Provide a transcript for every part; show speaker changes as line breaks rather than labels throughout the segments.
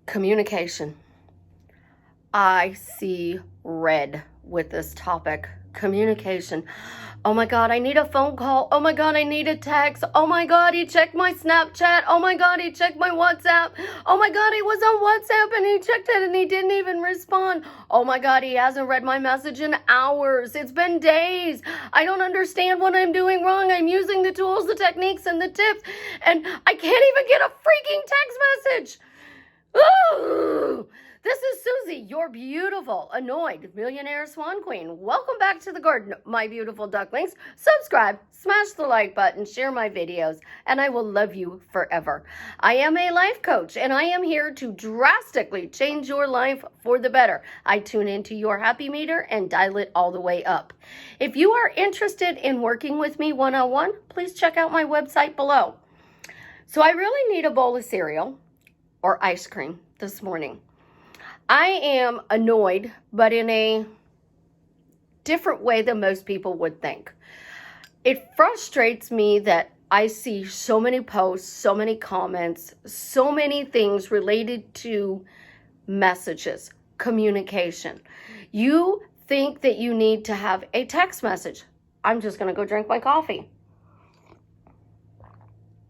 Communication. I see red with this topic. Communication. Oh my God, I need a phone call. Oh my God, I need a text. Oh my God, he checked my Snapchat. Oh my God, he checked my WhatsApp. Oh my God, he was on WhatsApp and he checked it and he didn't even respond. Oh my God, he hasn't read my message in hours. It's been days. I don't understand what I'm doing wrong. I'm using the tools, the techniques, and the tips, and I can't even get a freaking text message. Ooh! This is Susie, your beautiful, annoyed millionaire swan queen. Welcome back to the garden, my beautiful ducklings. Subscribe, smash the like button, share my videos, and I will love you forever. I am a life coach, and I am here to drastically change your life for the better. I tune into your happy meter and dial it all the way up. If you are interested in working with me one-on-one, please check out my website below. So I really need a bowl of cereal or ice cream this morning. I am annoyed, but in a different way than most people would think. It frustrates me that I see so many posts, so many comments, so many things related to messages, communication. You think that you need to have a text message. I'm just going to go drink my coffee.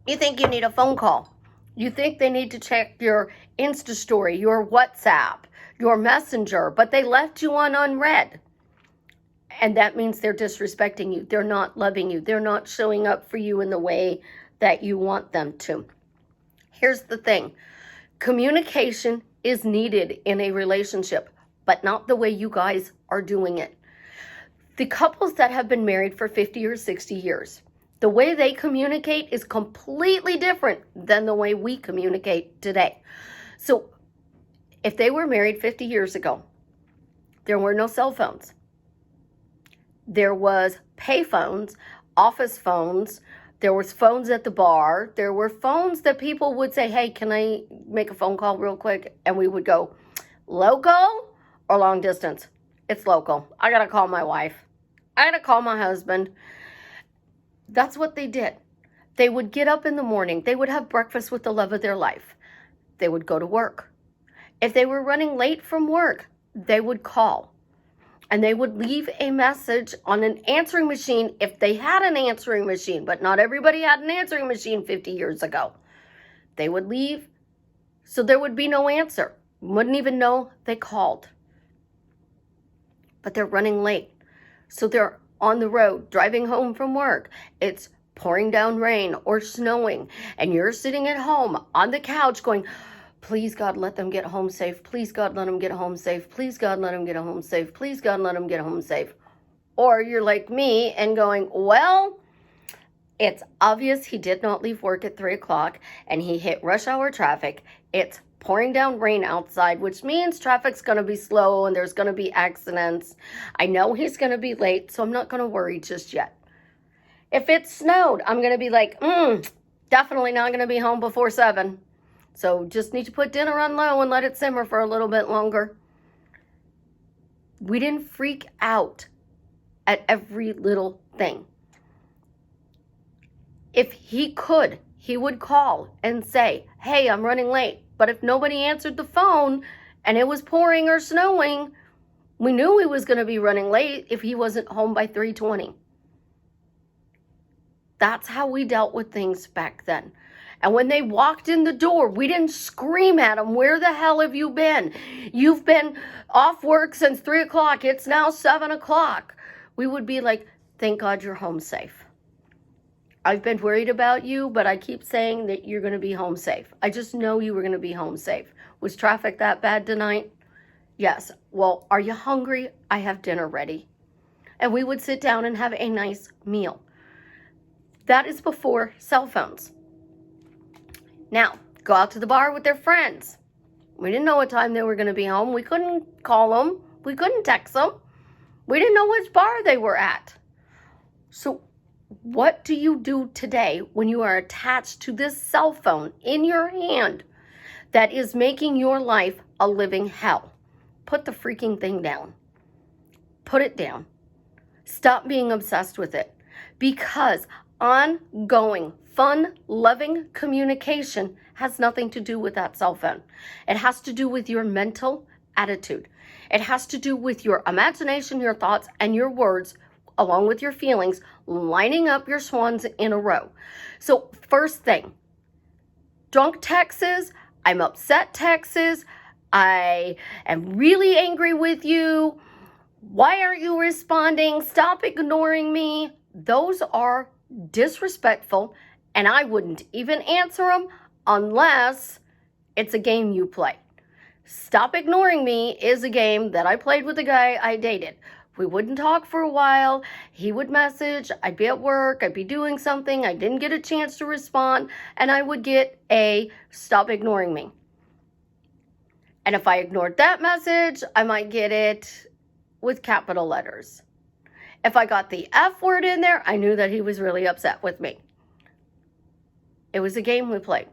You think you need a phone call. You think they need to check your Insta story, your WhatsApp, your Messenger, but they left you on unread. And that means they're disrespecting you. They're not loving you. They're not showing up for you in the way that you want them to. Here's the thing. Communication is needed in a relationship, but not the way you guys are doing it. The couples that have been married for 50 or 60 years, the way they communicate is completely different than the way we communicate today. So if they were married 50 years ago, there were no cell phones. There was pay phones, office phones. There was phones at the bar. There were phones that people would say, hey, can I make a phone call real quick? And we would go, local or long distance? It's local. I got to call my wife. I got to call my husband. That's what they did. They would get up in the morning. They would have breakfast with the love of their life. They would go to work. If they were running late from work, they would call. And they would leave a message on an answering machine if they had an answering machine. But not everybody had an answering machine 50 years ago. They would leave, so there would be no answer. Wouldn't even know they called. But they're running late. So they're on the road, driving home from work. It's pouring down rain or snowing, and you're sitting at home on the couch going, please God, let them get home safe. Please God, let them get home safe. Please God, let them get home safe. Please God, let them get home safe. Or you're like me and going, well, it's obvious he did not leave work at 3 o'clock and he hit rush hour traffic. It's pouring down rain outside, which means traffic's going to be slow and there's going to be accidents. I know he's going to be late, so I'm not going to worry just yet. If it snowed, I'm going to be like, definitely not going to be home before 7. So just need to put dinner on low and let it simmer for a little bit longer. We didn't freak out at every little thing. If he could, he would call and say, hey, I'm running late. But if nobody answered the phone and it was pouring or snowing, we knew he was going to be running late if he wasn't home by 3:20. That's how we dealt with things back then. And when they walked in the door, we didn't scream at them, where the hell have you been? You've been off work since 3 o'clock. It's now 7 o'clock. We would be like, thank God you're home safe. I've been worried about you, but I keep saying that you're going to be home safe. I just know you were going to be home safe. Was traffic that bad tonight? Yes. Well, are you hungry? I have dinner ready. And we would sit down and have a nice meal. That is before cell phones. Now, go out to the bar with their friends. We didn't know what time they were going to be home. We couldn't call them. We couldn't text them. We didn't know which bar they were at. So what do you do today when you are attached to this cell phone in your hand that is making your life a living hell? Put the freaking thing down. Put it down. Stop being obsessed with it. Because ongoing fun, loving communication has nothing to do with that cell phone. It has to do with your mental attitude. It has to do with your imagination, your thoughts, and your words, along with your feelings, lining up your swans in a row. So first thing, drunk texts, I'm upset texts, I am really angry with you, why aren't you responding, stop ignoring me. Those are disrespectful, and I wouldn't even answer them unless it's a game you play. Stop ignoring me is a game that I played with a guy I dated. We wouldn't talk for a while. He would message. I'd be at work. I'd be doing something. I didn't get a chance to respond. And I would get a stop ignoring me. And if I ignored that message, I might get it with capital letters. If I got the F word in there, I knew that he was really upset with me. It was a game we played.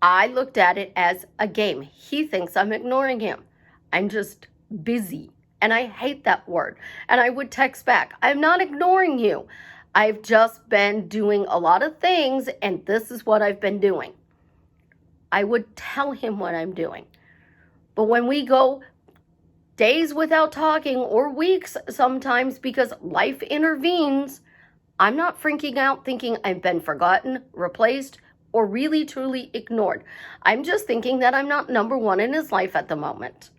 I looked at it as a game. He thinks I'm ignoring him. I'm just busy. And I hate that word. And I would text back, I'm not ignoring you. I've just been doing a lot of things, and this is what I've been doing. I would tell him what I'm doing. But when we go days without talking, or weeks sometimes because life intervenes, I'm not freaking out thinking I've been forgotten, replaced, or really truly ignored. I'm just thinking that I'm not number one in his life at the moment.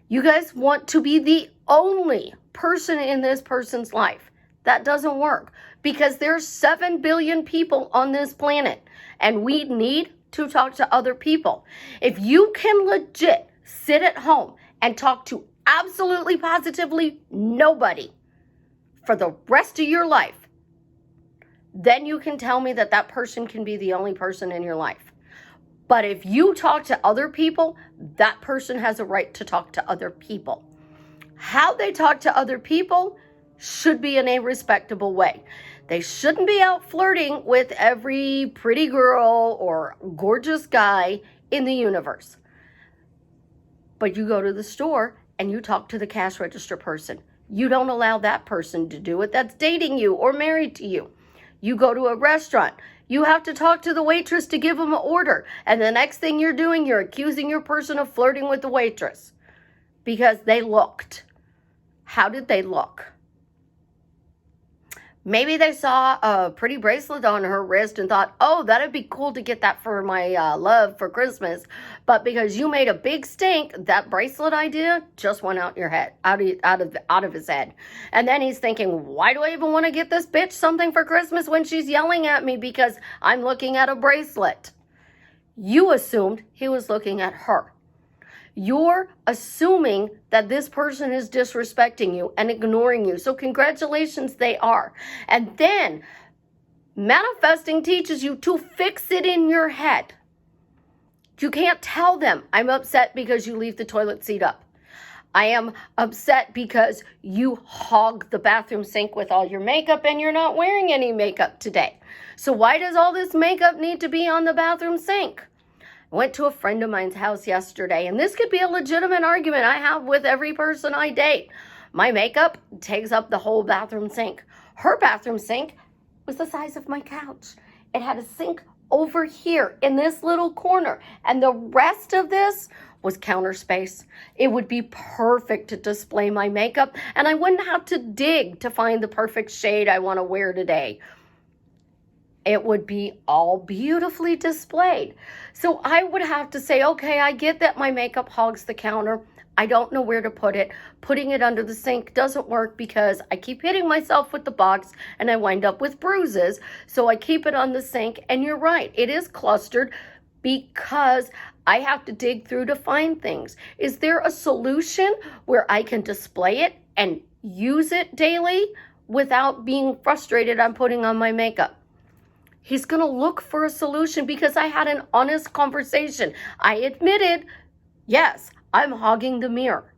You guys want to be the only person in this person's life. That doesn't work because there's 7 billion people on this planet, and we need to talk to other people. If you can legit sit at home and talk to absolutely positively nobody for the rest of your life, then you can tell me that that person can be the only person in your life. But if you talk to other people, that person has a right to talk to other people. How they talk to other people should be in a respectable way. They shouldn't be out flirting with every pretty girl or gorgeous guy in the universe. But you go to the store and you talk to the cash register person. You don't allow that person to do it that's dating you or married to you. You go to a restaurant, you have to talk to the waitress to give them an order. And the next thing you're doing, you're accusing your person of flirting with the waitress because they looked. How did they look? Maybe they saw a pretty bracelet on her wrist and thought, oh, that'd be cool to get that for my love for Christmas. But because you made a big stink, that bracelet idea just went out your head, out of his head. And then he's thinking, why do I even want to get this bitch something for Christmas when she's yelling at me because I'm looking at a bracelet? You assumed he was looking at her. You're assuming that this person is disrespecting you and ignoring you. So congratulations, they are. And then manifesting teaches you to fix it in your head. You can't tell them, I'm upset because you leave the toilet seat up. I am upset because you hog the bathroom sink with all your makeup and you're not wearing any makeup today. So why does all this makeup need to be on the bathroom sink? I went to a friend of mine's house yesterday, and this could be a legitimate argument I have with every person I date. My makeup takes up the whole bathroom sink. Her bathroom sink was the size of my couch. It had a sink over here in this little corner, and the rest of this was counter space. It would be perfect to display my makeup, and I wouldn't have to dig to find the perfect shade I want to wear today. It would be all beautifully displayed. So I would have to say, okay, I get that my makeup hogs the counter. I don't know where to put it. Putting it under the sink doesn't work because I keep hitting myself with the box and I wind up with bruises. So I keep it on the sink, and you're right, it is clustered because I have to dig through to find things. Is there a solution where I can display it and use it daily without being frustrated I'm putting on my makeup? He's going to look for a solution because I had an honest conversation. I admitted, yes, I'm hogging the mirror.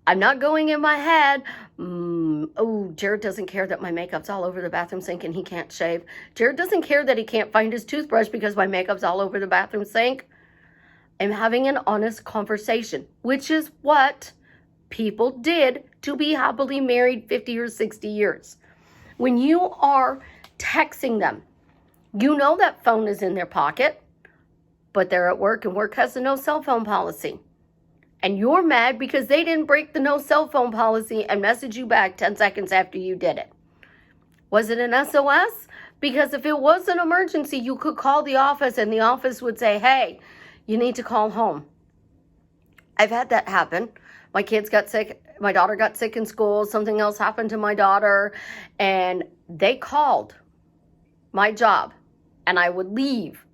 I'm not going in my head, oh, Jared doesn't care that my makeup's all over the bathroom sink and he can't shave. Jared doesn't care that he can't find his toothbrush because my makeup's all over the bathroom sink. I'm having an honest conversation, which is what people did to be happily married 50 or 60 years. When you are texting them. You know that phone is in their pocket, but they're at work and work has a no cell phone policy. And you're mad because they didn't break the no cell phone policy and message you back 10 seconds after you did it. Was it an SOS? Because if it was an emergency, you could call the office and the office would say, hey, you need to call home. I've had that happen. My kids got sick. My daughter got sick in school. Something else happened to my daughter. And they called my job. And I would leave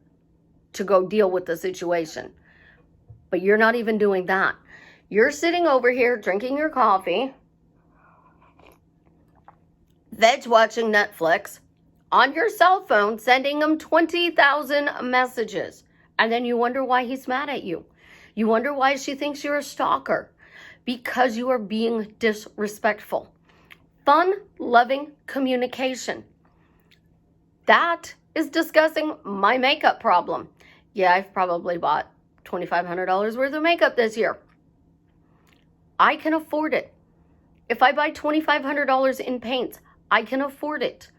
to go deal with the situation. But you're not even doing that. You're sitting over here drinking your coffee, veg watching Netflix, on your cell phone, sending him 20,000 messages. And then you wonder why he's mad at you. You wonder why she thinks you're a stalker. Because you are being disrespectful. Fun, loving communication. That is discussing my makeup problem. Yeah, I've probably bought $2,500 worth of makeup this year. I can afford it. If I buy $2,500 in paints, I can afford it.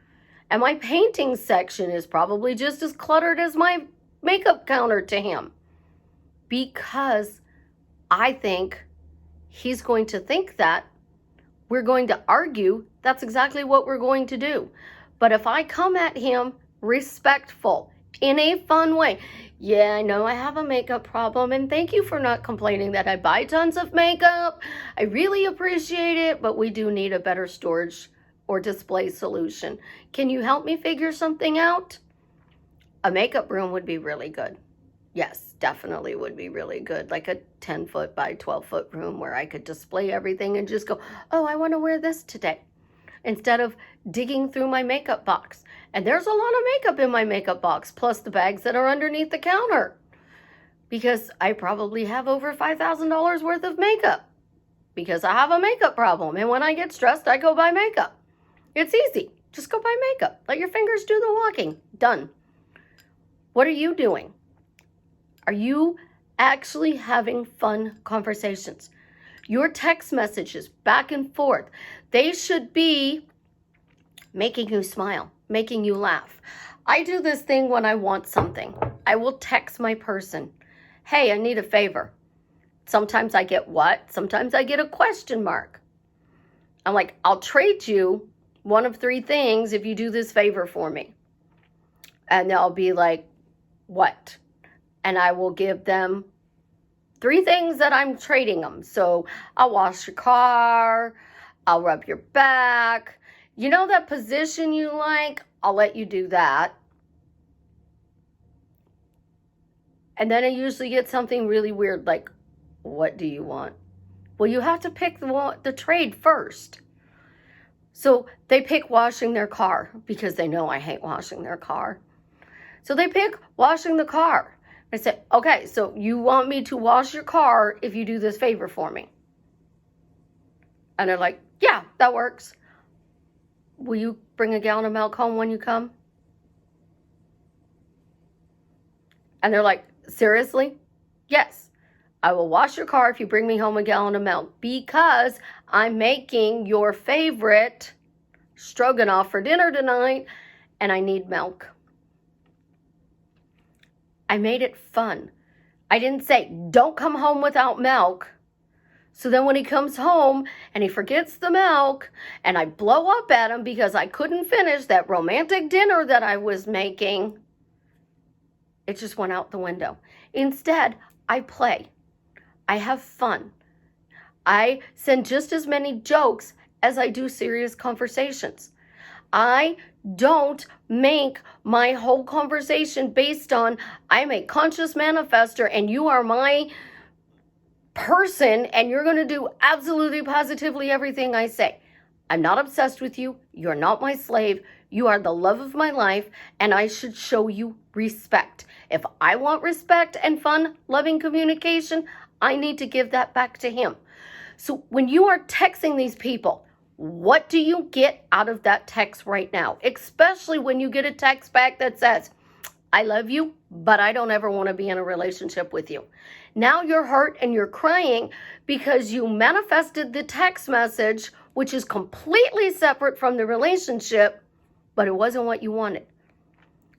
And my painting section is probably just as cluttered as my makeup counter to him. Because I think he's going to think that we're going to argue. That's exactly what we're going to do. But if I come at him respectful, in a fun way, yeah, I know I have a makeup problem, and thank you for not complaining that I buy tons of makeup. I really appreciate it, but we do need a better storage or display solution. Can you help me figure something out? A makeup room would be really good. Yes, definitely would be really good. Like a 10-foot by 12-foot room where I could display everything and just go, oh, I want to wear this today. Instead of digging through my makeup box. And there's a lot of makeup in my makeup box, plus the bags that are underneath the counter. Because I probably have over $5,000 worth of makeup. Because I have a makeup problem. And when I get stressed, I go buy makeup. It's easy. Just go buy makeup. Let your fingers do the walking. Done. What are you doing? Are you actually having fun conversations? Your text messages back and forth, they should be making you smile, making you laugh. I do this thing when I want something. I will text my person, hey, I need a favor. Sometimes I get what? Sometimes I get a question mark. I'm like, I'll trade you one of 3 things if you do this favor for me. And they'll be like, what? And I will give them 3 things that I'm trading them. So I'll wash your car, I'll rub your back. You know that position you like? I'll let you do that. And then I usually get something really weird like, what do you want? Well, you have to pick the trade first. So they pick washing their car because they know I hate washing their car. So they pick washing the car. I said, okay, so you want me to wash your car if you do this favor for me? And they're like, yeah, that works. Will you bring a gallon of milk home when you come? And they're like, seriously? Yes, I will wash your car if you bring me home a gallon of milk because I'm making your favorite stroganoff for dinner tonight and I need milk. I made it fun. I didn't say, don't come home without milk. So then when he comes home and he forgets the milk and I blow up at him because I couldn't finish that romantic dinner that I was making, it just went out the window. Instead, I play. I have fun. I send just as many jokes as I do serious conversations. I don't make my whole conversation based on I'm a conscious manifester and you are my person and you're going to do absolutely positively everything I say. I'm not obsessed with you. You're not my slave. You are the love of my life and I should show you respect. If I want respect and fun, loving communication, I need to give that back to him. So when you are texting these people, what do you get out of that text right now? Especially when you get a text back that says, I love you, but I don't ever want to be in a relationship with you. Now you're hurt and you're crying because you manifested the text message, which is completely separate from the relationship, but it wasn't what you wanted.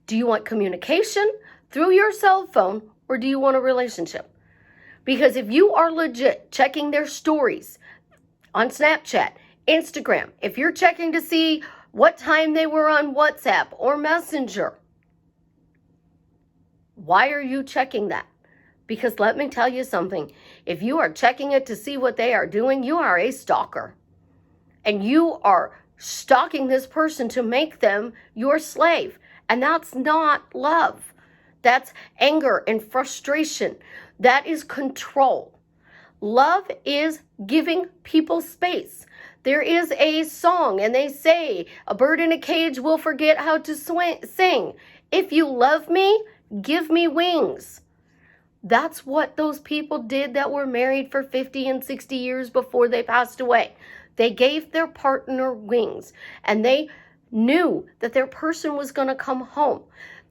Do you want communication through your cell phone, or do you want a relationship? Because if you are legit checking their stories on Snapchat, Instagram, if you're checking to see what time they were on WhatsApp or Messenger, why are you checking that? Because let me tell you something. If you are checking it to see what they are doing, you are a stalker. And you are stalking this person to make them your slave. And that's not love. That's anger and frustration. That is control. Love is giving people space. There is a song, and they say, a bird in a cage will forget how to sing. If you love me, give me wings. That's what those people did that were married for 50 and 60 years before they passed away. They gave their partner wings, and they knew that their person was going to come home.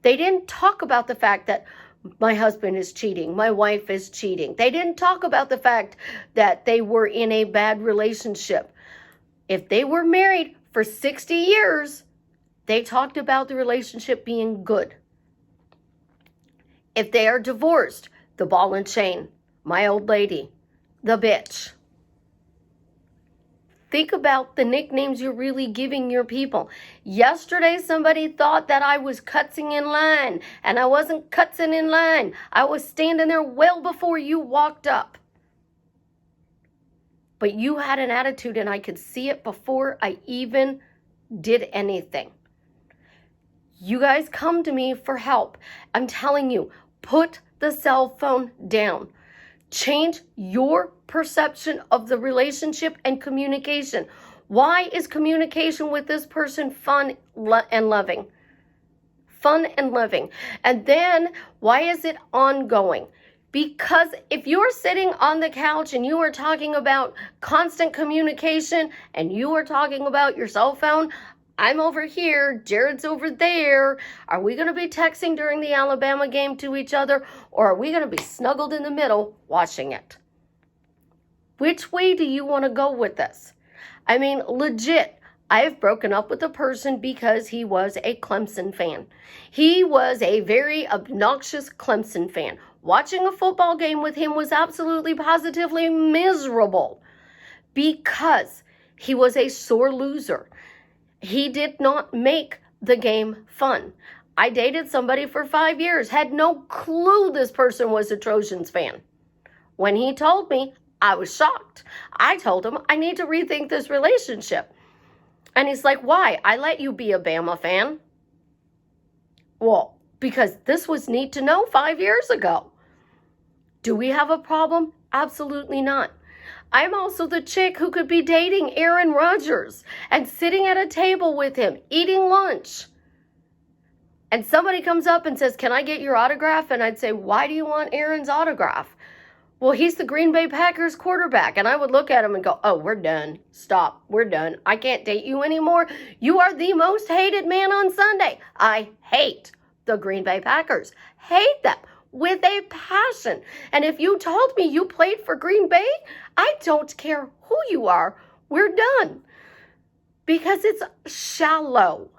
They didn't talk about the fact that my husband is cheating, my wife is cheating. They didn't talk about the fact that they were in a bad relationship. If they were married for 60 years, they talked about the relationship being good. If they are divorced, the ball and chain, my old lady, the bitch. Think about the nicknames you're really giving your people. Yesterday, somebody thought that I was cutsing in line, and I wasn't cutsing in line. I was standing there well before you walked up. But you had an attitude, and I could see it before I even did anything. You guys come to me for help. I'm telling you, put the cell phone down. Change your perception of the relationship and communication. Why is communication with this person fun and loving? Fun and loving. And then, why is it ongoing? Because if you're sitting on the couch and you are talking about constant communication and you are talking about your cell phone, I'm over here, Jared's over there. Are we going to be texting during the Alabama game to each other, or are we going to be snuggled in the middle watching it? Which way do you want to go with this? I mean, legit, I have broken up with a person because he was a Clemson fan. He was a very obnoxious Clemson fan. Watching a football game with him was absolutely positively miserable because he was a sore loser. He did not make the game fun. I dated somebody for 5 years, had no clue this person was a Trojans fan. When he told me, I was shocked. I told him, I need to rethink this relationship. And he's like, why? I let you be a Bama fan. Well, because this was need to know 5 years ago. Do we have a problem? Absolutely not. I'm also the chick who could be dating Aaron Rodgers and sitting at a table with him, eating lunch. And somebody comes up and says, can I get your autograph? And I'd say, why do you want Aaron's autograph? Well, he's the Green Bay Packers quarterback. And I would look at him and go, oh, we're done. Stop. We're done. I can't date you anymore. You are the most hated man on Sunday. I hate the Green Bay Packers. Hate them with a passion. And if you told me you played for Green Bay, I don't care who you are. We're done. Because it's shallow.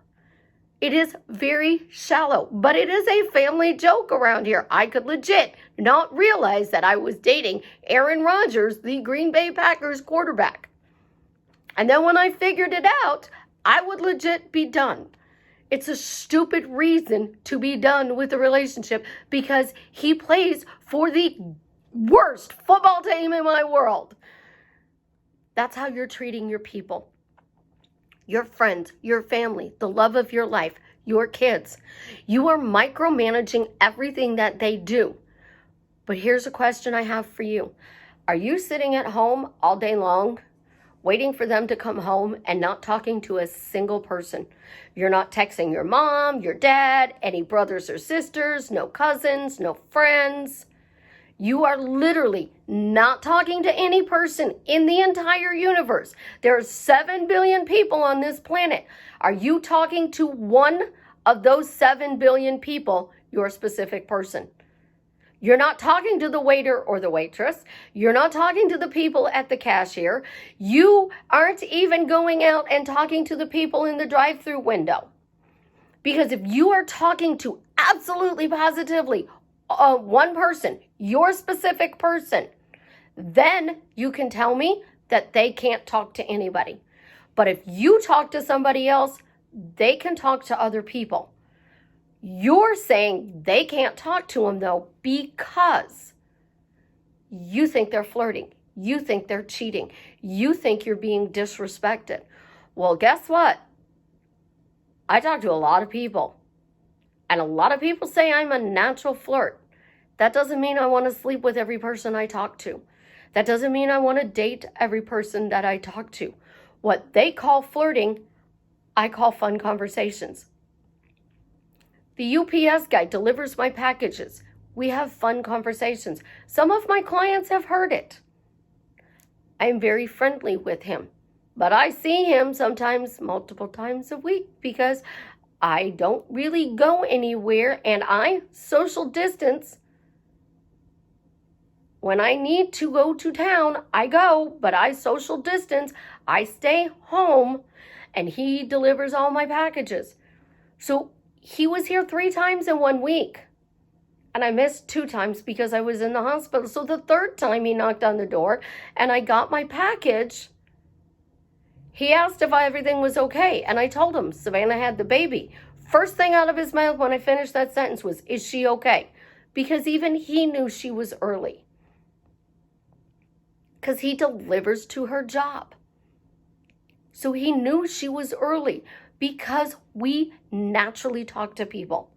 It is very shallow, but it is a family joke around here. I could legit not realize that I was dating Aaron Rodgers, the Green Bay Packers quarterback. And then when I figured it out, I would legit be done. It's a stupid reason to be done with a relationship because he plays for the worst football team in my world. That's how you're treating your people. Your friends, your family, the love of your life, your kids. You are micromanaging everything that they do. But here's a question I have for you. Are you sitting at home all day long, waiting for them to come home and not talking to a single person? You're not texting your mom, your dad, any brothers or sisters, no cousins, no friends. You are literally not talking to any person in the entire universe. There are 7 billion people on this planet. Are you talking to one of those 7 billion people, your specific person? You're not talking to the waiter or the waitress. You're not talking to the people at the cashier. You aren't even going out and talking to the people in the drive-through window. Because if you are talking to absolutely positively one person, your specific person, then you can tell me that they can't talk to anybody. But if you talk to somebody else, they can talk to other people. You're saying they can't talk to them, though, because you think they're flirting. You think they're cheating. You think you're being disrespected. Well, guess what? I talk to a lot of people, and a lot of people say I'm a natural flirt. That doesn't mean I want to sleep with every person I talk to. That doesn't mean I want to date every person that I talk to. What they call flirting, I call fun conversations. The UPS guy delivers my packages. We have fun conversations. Some of my clients have heard it. I'm very friendly with him, but I see him sometimes multiple times a week because I don't really go anywhere, and I social distance. When I need to go to town, I go, but I social distance. I stay home, and he delivers all my packages. So he was here 3 times in 1 week, and I missed 2 times because I was in the hospital. So the 3rd time he knocked on the door, and I got my package. He asked if everything was okay, and I told him Savannah had the baby. First thing out of his mouth when I finished that sentence was, "Is she okay?" Because even he knew she was early. Because he delivers to her job. So he knew she was early because we naturally talk to people.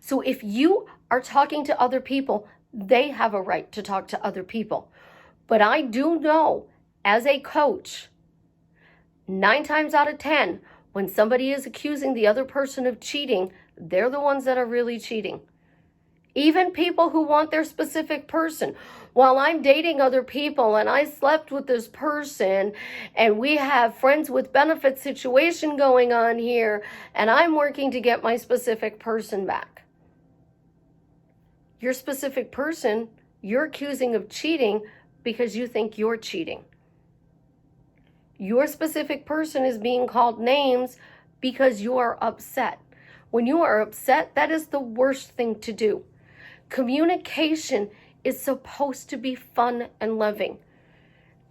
So if you are talking to other people, they have a right to talk to other people. But I do know, as a coach, 9 times out of 10, when somebody is accusing the other person of cheating, they're the ones that are really cheating. Even people who want their specific person. While I'm dating other people and I slept with this person and we have friends with benefits situation going on here and I'm working to get my specific person back. Your specific person, you're accusing of cheating because you think you're cheating. Your specific person is being called names because you are upset. When you are upset, that is the worst thing to do. Communication is supposed to be fun and loving.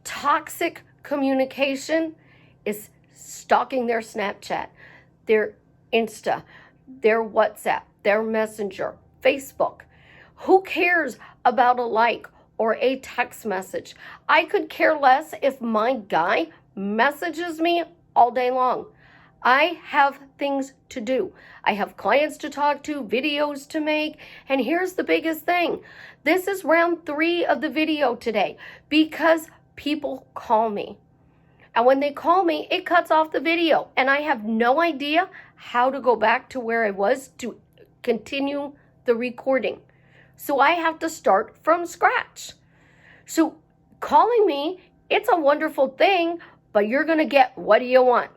Toxic communication is stalking their Snapchat, their Insta, their WhatsApp, their Messenger, Facebook. Who cares about a like or a text message? I could care less if my guy messages me all day long. I have things to do. I have clients to talk to, videos to make, and here's the biggest thing. This is round 3 of the video today because people call me. And when they call me, it cuts off the video, and I have no idea how to go back to where I was to continue the recording. So I have to start from scratch. So calling me, it's a wonderful thing, but you're going to get what do you want?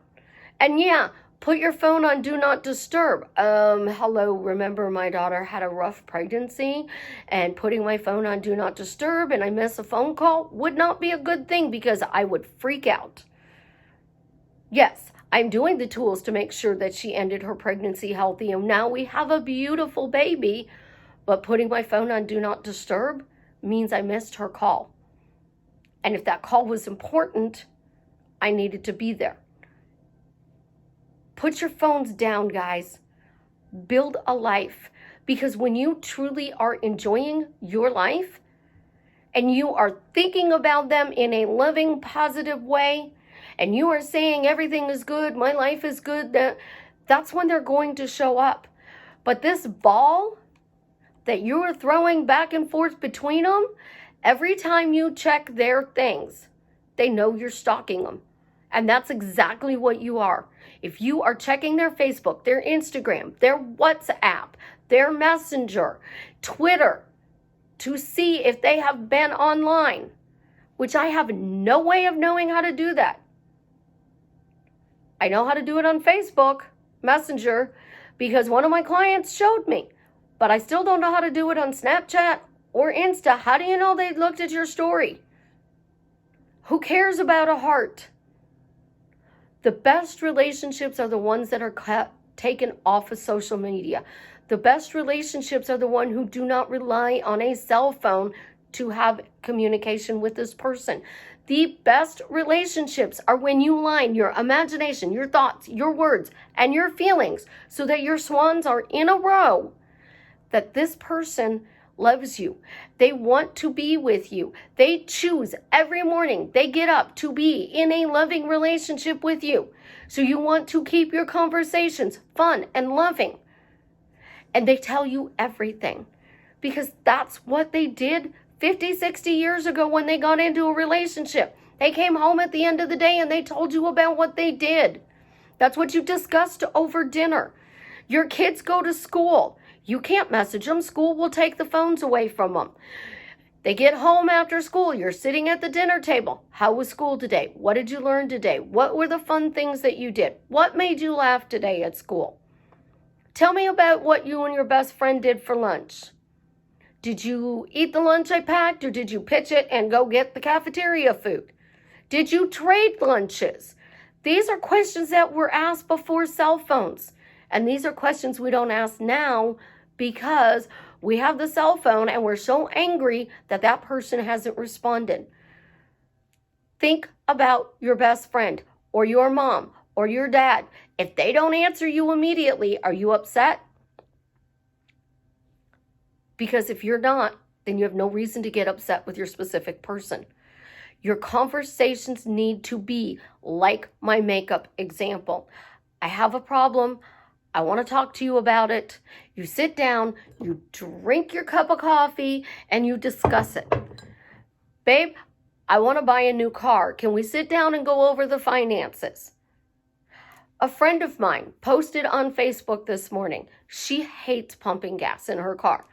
And yeah, put your phone on Do Not Disturb. Hello, remember my daughter had a rough pregnancy and putting my phone on Do Not Disturb and I miss a phone call would not be a good thing because I would freak out. Yes, I'm doing the tools to make sure that she ended her pregnancy healthy and now we have a beautiful baby, but putting my phone on Do Not Disturb means I missed her call. And if that call was important, I needed to be there. Put your phones down, guys. Build a life. Because when you truly are enjoying your life and you are thinking about them in a loving, positive way, and you are saying everything is good, my life is good, that's when they're going to show up. But this ball that you are throwing back and forth between them, every time you check their things, they know you're stalking them. And that's exactly what you are. If you are checking their Facebook, their Instagram, their WhatsApp, their Messenger, Twitter, to see if they have been online, which I have no way of knowing how to do that. I know how to do it on Facebook Messenger because one of my clients showed me, but I still don't know how to do it on Snapchat or Insta. How do you know they looked at your story? Who cares about a heart? The best relationships are the ones that are kept taken off of social media. The best relationships are the one who do not rely on a cell phone to have communication with this person. The best relationships are when you line your imagination, your thoughts, your words, and your feelings so that your swans are in a row, that this person loves you. They want to be with you. They choose every morning. They get up to be in a loving relationship with you. So you want to keep your conversations fun and loving. And they tell you everything because that's what they did 50, 60 years ago when they got into a relationship. They came home at the end of the day and they told you about what they did. That's what you discussed over dinner. Your kids go to school. You can't message them. School will take the phones away from them. They get home after school. You're sitting at the dinner table. How was school today? What did you learn today? What were the fun things that you did? What made you laugh today at school? Tell me about what you and your best friend did for lunch. Did you eat the lunch I packed, or did you pitch it and go get the cafeteria food? Did you trade lunches? These are questions that were asked before cell phones. And these are questions we don't ask now because we have the cell phone and we're so angry that that person hasn't responded. Think about your best friend or your mom or your dad. If they don't answer you immediately, are you upset? Because if you're not, then you have no reason to get upset with your specific person. Your conversations need to be like my makeup example. I have a problem. I want to talk to you about it. You sit down, you drink your cup of coffee, and you discuss it. Babe, I want to buy a new car. Can we sit down and go over the finances? A friend of mine posted on Facebook this morning. She hates pumping gas in her car.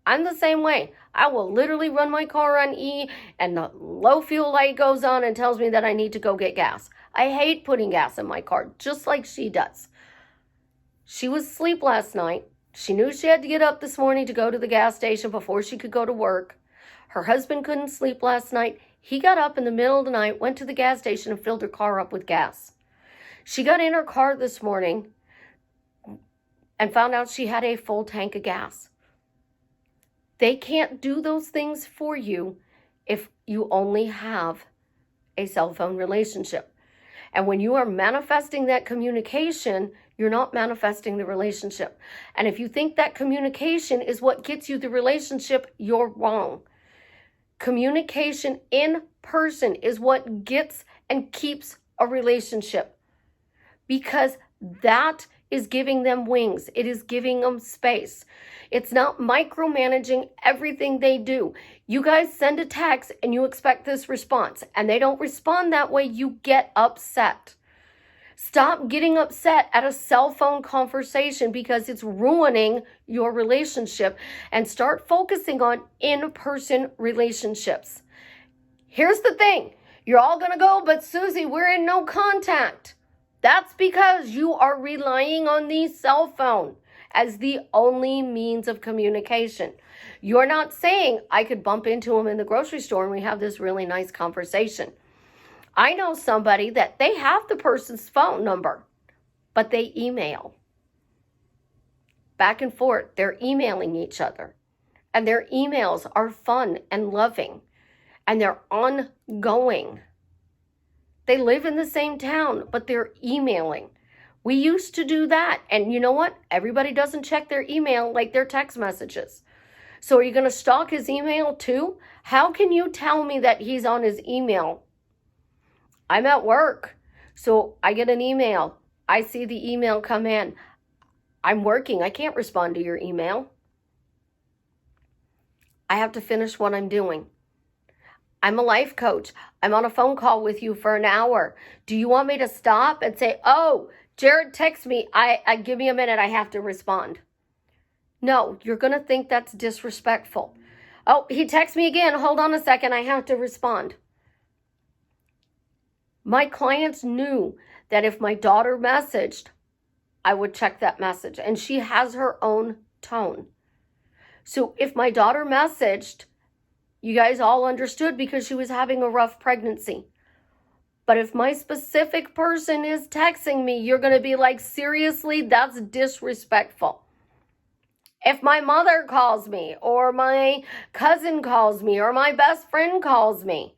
I'm the same way. I will literally run my car on E and the low fuel light goes on and tells me that I need to go get gas. I hate putting gas in my car, just like she does. She was asleep last night. She knew she had to get up this morning to go to the gas station before she could go to work. Her husband couldn't sleep last night. He got up in the middle of the night, went to the gas station and filled her car up with gas. She got in her car this morning and found out she had a full tank of gas. They can't do those things for you if you only have a cell phone relationship. And when you are manifesting that communication, you're not manifesting the relationship. And if you think that communication is what gets you the relationship, you're wrong. Communication in person is what gets and keeps a relationship, because that is giving them wings. It is giving them space. It's not micromanaging everything they do. You guys send a text and you expect this response, and they don't respond that way. You get upset. Stop getting upset at a cell phone conversation because it's ruining your relationship, and start focusing on in-person relationships. Here's the thing. You're all going to go, but Susie, we're in no contact. That's because you are relying on the cell phone as the only means of communication. You're not saying, I could bump into him in the grocery store and we have this really nice conversation. I know somebody that they have the person's phone number, but they email. Back and forth, they're emailing each other. And their emails are fun and loving. And they're ongoing. They live in the same town, but they're emailing. We used to do that. And you know what? Everybody doesn't check their email like their text messages. So are you going to stalk his email too? How can you tell me that he's on his email? I'm at work, so I get an email. I see the email come in. I'm working. I can't respond to your email. I have to finish what I'm doing. I'm a life coach. I'm on a phone call with you for an hour. Do you want me to stop and say, oh, Jared texts me. I give me a minute. I have to respond. No, you're going to think that's disrespectful. Oh, he texts me again. Hold on a second. I have to respond. My clients knew that if my daughter messaged, I would check that message. And she has her own tone. So if my daughter messaged, you guys all understood because she was having a rough pregnancy. But if my specific person is texting me, you're going to be like, seriously, that's disrespectful. If my mother calls me, or my cousin calls me, or my best friend calls me,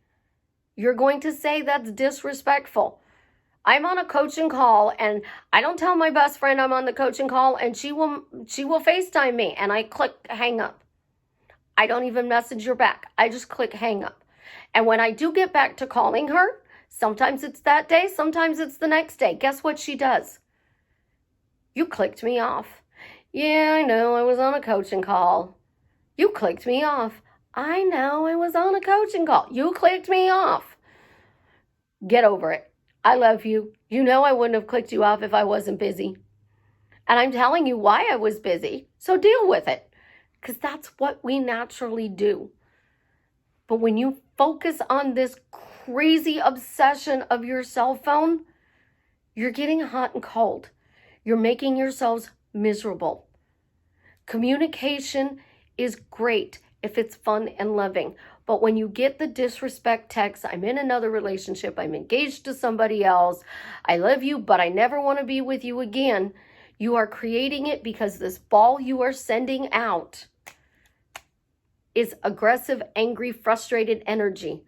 you're going to say that's disrespectful. I'm on a coaching call and I don't tell my best friend I'm on the coaching call, and she will FaceTime me and I click hang up. I don't even message her back. I just click hang up. And when I do get back to calling her, sometimes it's that day, sometimes it's the next day. Guess what she does? You clicked me off. Yeah, I know, I was on a coaching call. You clicked me off. I know, I was on a coaching call. You clicked me off. Get over it. I love you. You know I wouldn't have clicked you off if I wasn't busy. And I'm telling you why I was busy. So deal with it. Because that's what we naturally do. But when you focus on this crazy obsession of your cell phone, you're getting hot and cold. You're making yourselves miserable. Communication is great if it's fun and loving. But when you get the disrespect text, I'm in another relationship, I'm engaged to somebody else, I love you, but I never want to be with you again, you are creating it because this ball you are sending out is aggressive, angry, frustrated energy.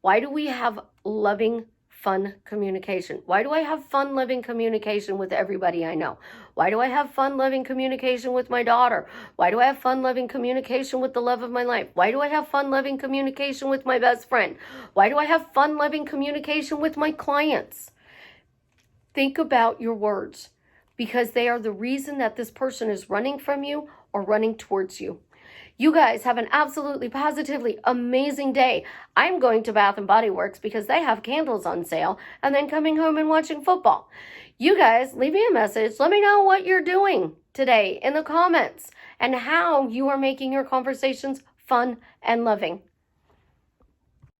Why do we have loving, fun communication? Why do I have fun, loving communication with everybody I know? Why do I have fun, loving communication with my daughter? Why do I have fun, loving communication with the love of my life? Why do I have fun, loving communication with my best friend? Why do I have fun, loving communication with my clients? Think about your words, because they are the reason that this person is running from you or running towards you. You guys have an absolutely positively amazing day. I'm going to Bath & Body Works because they have candles on sale, and then coming home and watching football. You guys, leave me a message. Let me know what you're doing today in the comments and how you are making your conversations fun and loving.